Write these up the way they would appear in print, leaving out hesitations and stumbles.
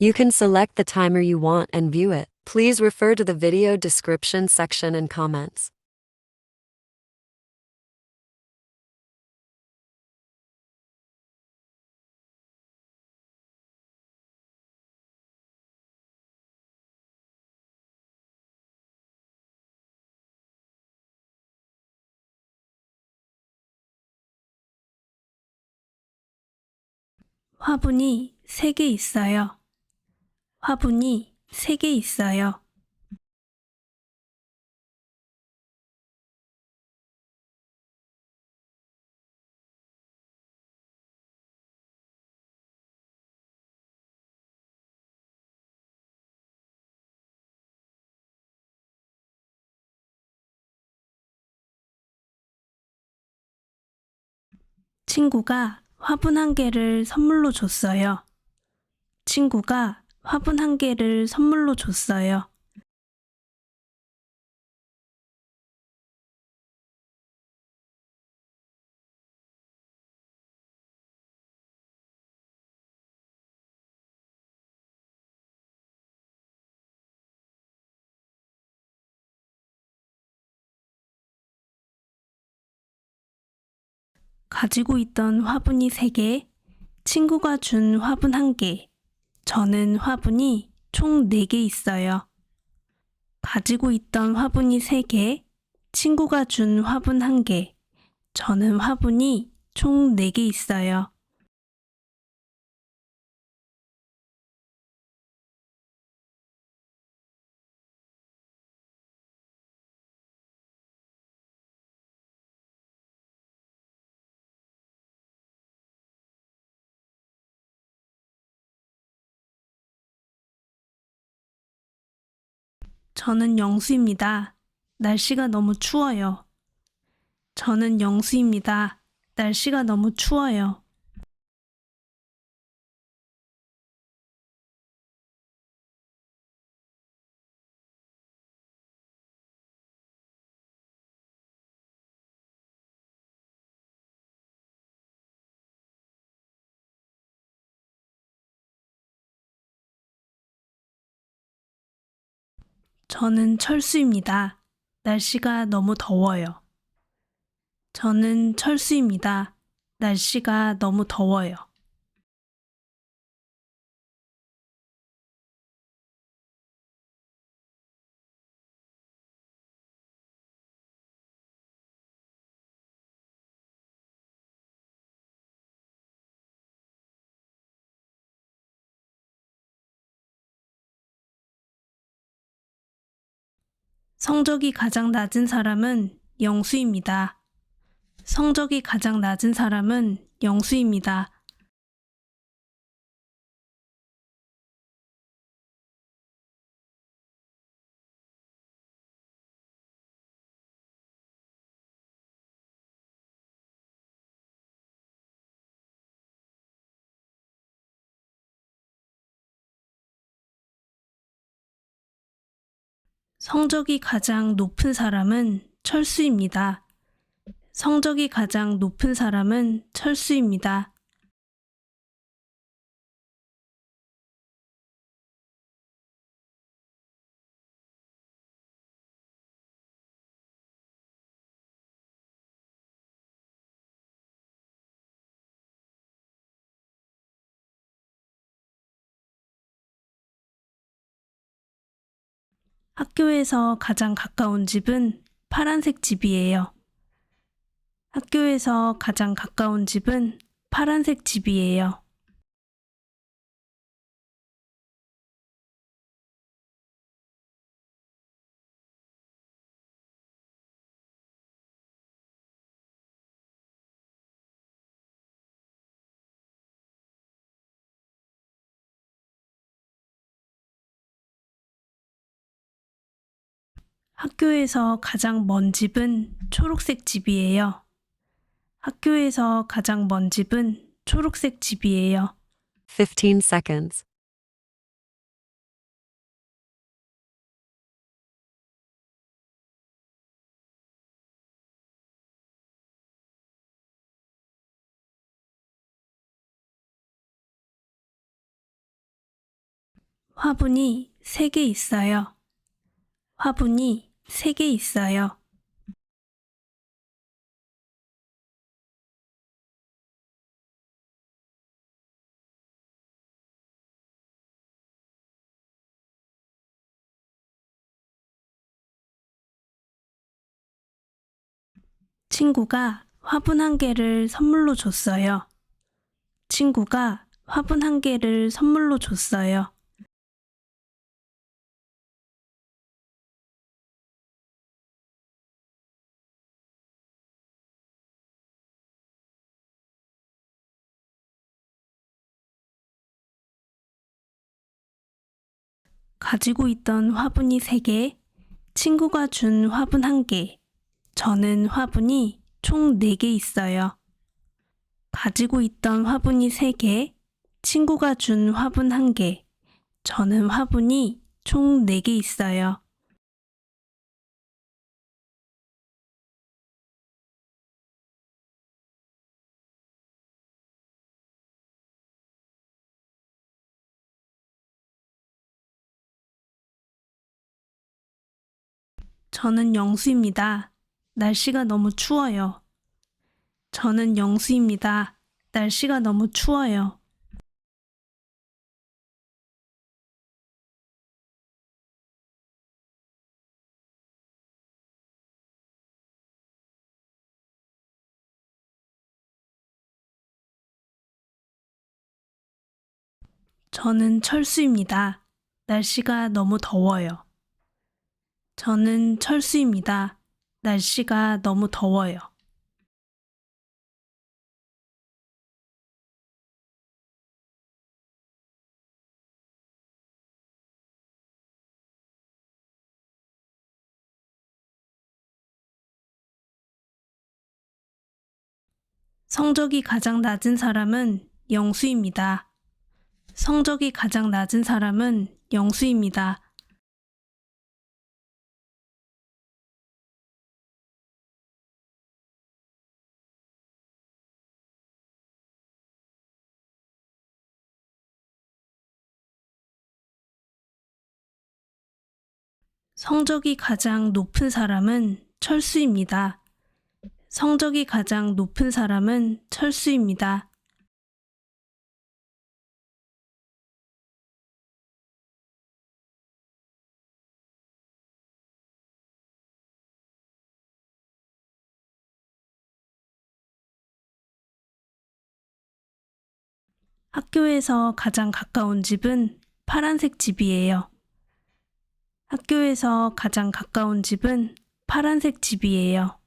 You can select the timer you want and view it. Please refer to the video description section and comments. 화분이 3개 있어요. 화분이 3개 있어요. 친구가 화분 1개를 선물로 줬어요. 친구가 화분 1개를 선물로 줬어요. 가지고 있던 화분이 3개, 친구가 준 화분 1개, 저는 화분이 총 4개 있어요. 가지고 있던 화분이 3개, 친구가 준 화분 1개, 저는 화분이 총 4개 있어요. 저는 영수입니다. 날씨가 너무 추워요. 저는 영수입니다. 날씨가 너무 추워요. 저는 철수입니다. 날씨가 너무 더워요. 저는 철수입니다. 날씨가 너무 더워요. 성적이 가장 낮은 사람은 영수입니다. 성적이 가장 낮은 사람은 영수입니다. 성적이 가장 높은 사람은 철수입니다. 성적이 가장 높은 사람은 철수입니다. 학교에서 가장 가까운 집은 파란색 집이에요. 학교에서 가장 가까운 집은 파란색 집이에요. 학교에서 가장 먼 집은 초록색 집이에요. 학교에서 가장 먼 집은 초록색 집이에요. 15 seconds. 화분이 3개 있어요. 화분이 3개 있어요. 친구가 화분 1개를 선물로 줬어요. 친구가 화분 1개를 선물로 줬어요. 가지고 있던 화분이 3개, 친구가 준 화분 1개, 저는 화분이 총 4개 있어요. 가지고 있던 화분이 3개, 친구가 준 화분 1개, 저는 화분이 총 4개 있어요. 저는 영수입니다. 날씨가 너무 추워요. 저는 영수입니다. 날씨가 너무 추워요. 저는 철수입니다. 날씨가 너무 더워요. 저는 철수입니다. 날씨가 너무 더워요. 성적이 가장 낮은 사람은 영수입니다. 성적이 가장 낮은 사람은 영수입니다. 성적이 가장 높은 사람은 철수입니다. 성적이 가장 높은 사람은 철수입니다. 학교에서 가장 가까운 집은 파란색 집이에요. 학교에서 가장 가까운 집은 파란색 집이에요.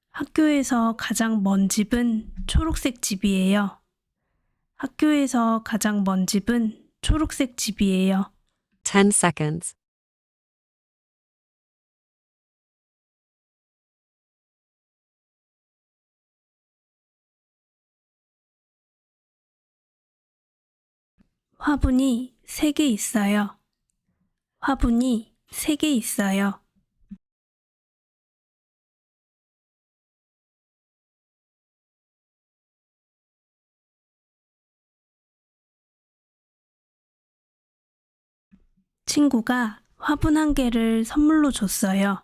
학교에서 가장 먼 집은 초록색 집이에요. 학교에서 가장 먼 집은 초록색 집이에요. 10 seconds. 화분이 3개 있어요. 화분이 3개 있어요. 친구가 화분 1개를 선물로 줬어요.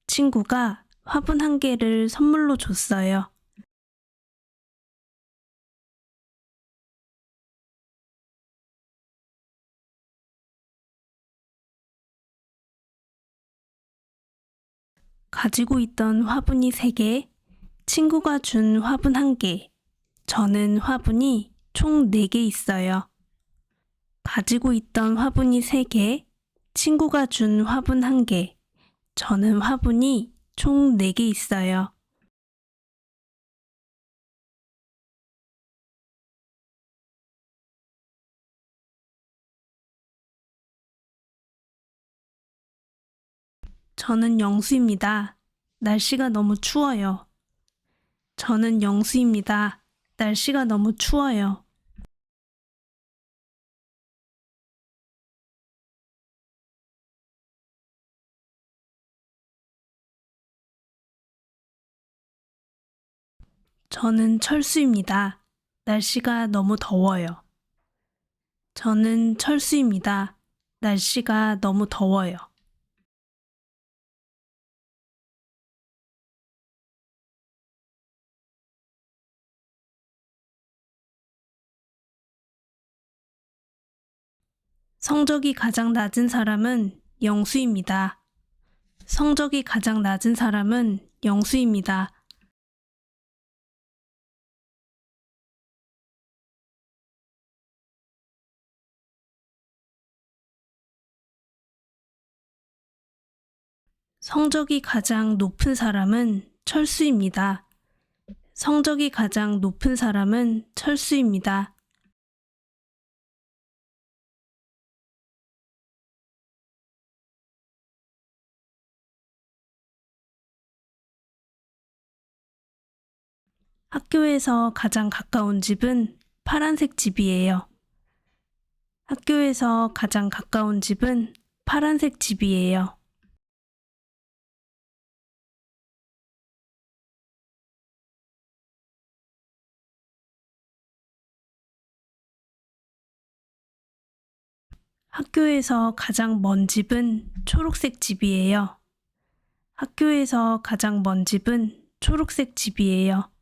친구가 화분 1개를 선물로 줬어요. 가지고 있던 화분이 3개, 친구가 준 화분 1개, 저는 화분이 총 4개 있어요. 가지고 있던 화분이 3개, 친구가 준 화분 1개, 저는 화분이 총 4개 있어요. 저는 영수입니다. 날씨가 너무 추워요. 저는 영수입니다. 날씨가 너무 추워요. 저는 철수입니다. 날씨가 너무 더워요. 저는 철수입니다. 날씨가 너무 더워요. 성적이 가장 낮은 사람은 영수입니다. 성적이 가장 낮은 사람은 영수입니다. 성적이 가장 높은 사람은 철수입니다. 성적이 가장 높은 사람은 철수입니다. 학교에서 가장 가까운 집은 파란색 집이에요. 학교에서 가장 가까운 집은 파란색 집이에요. 학교에서 가장 먼 집은 초록색 집이에요. 학교에서 가장 먼 집은 초록색 집이에요.